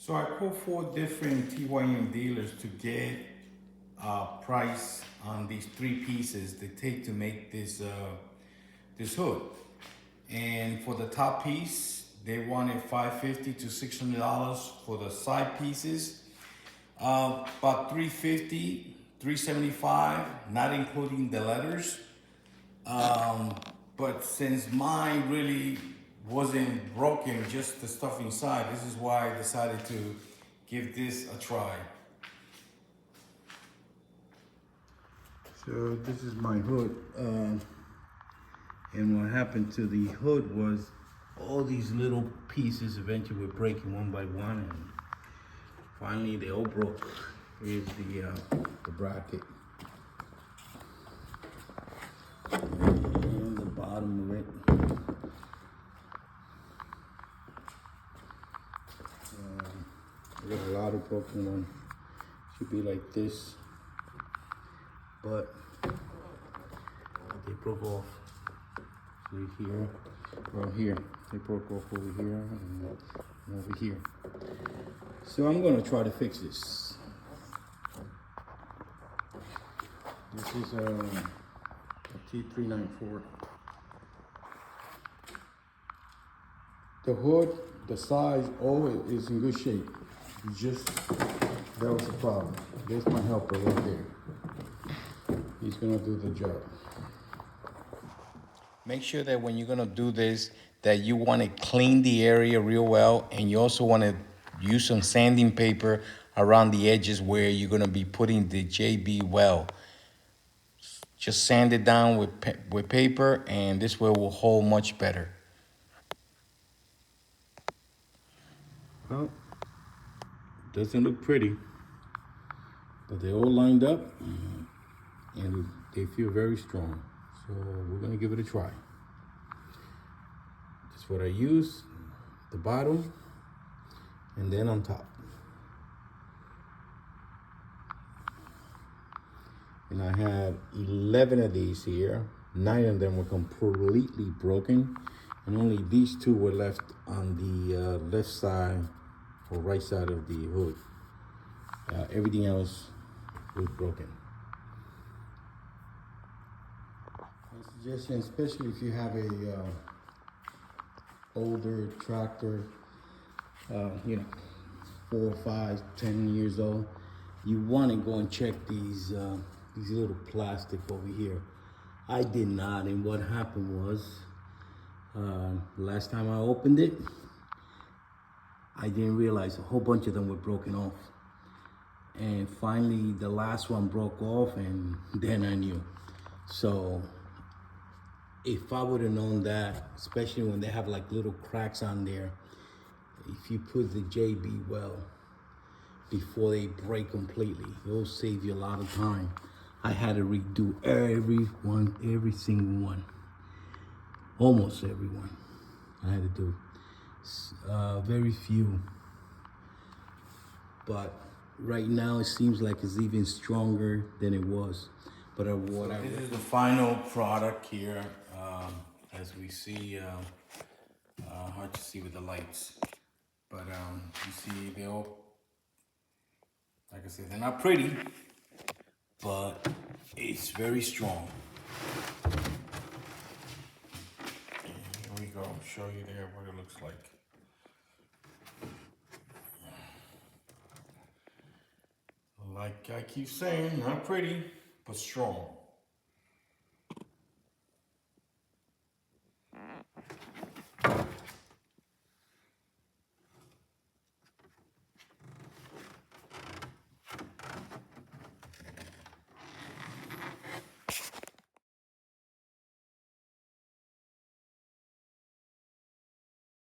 So I called 4 different TYM dealers to get a price on these 3 pieces they take to make this this hood. And for the top piece, they wanted $550 to $600. For the side pieces, about $350, $375, not including the letters. But since mine really wasn't broken, just the stuff inside, this is why I decided to give this a try. So this is my hood. And what happened to the hood was all these little pieces eventually were breaking one by one, and finally they all broke. Here's the bracket. And the bottom of it. I got a lot of broken ones. Should be like this, but they broke off. See here, well here, they broke off over here and over here. So I'm gonna try to fix this. This is a T394. The hood, the size, all is in good shape. It's just, that was the problem. There's my helper right there. He's gonna do the job. Make sure that when you're gonna do this, that you wanna clean the area real well, and you also wanna use some sanding paper around the edges where you're gonna be putting the JB weld. Just sand it down with paper, and this way will hold much better. Well, doesn't look pretty, but they all lined up and they feel very strong. So we're gonna give it a try. This is what I use, the bottom and then on top. And I have 11 of these here. 9 of them were completely broken, and only these 2 were left on the left side or right side of the hood. Everything else was broken. My suggestion, especially if you have a older tractor, 4, 5, 10 years old, you want to go and check these little plastic over here. I did not, and what happened was, last time I opened it, I didn't realize a whole bunch of them were broken off. And finally, the last one broke off, and then I knew. So, if I would have known that, especially when they have like little cracks on there, if you put the JB weld before they break completely, it'll save you a lot of time. I had to redo every single one. Almost every one I had to do. Very few. But right now it seems like it's even stronger than it was. But this is the final product here. As we see, hard to see with the lights. But you see they all, like I said, they're not pretty, but it's very strong. And here we go, I'll show you there what it looks like. Like I keep saying, not pretty, but strong.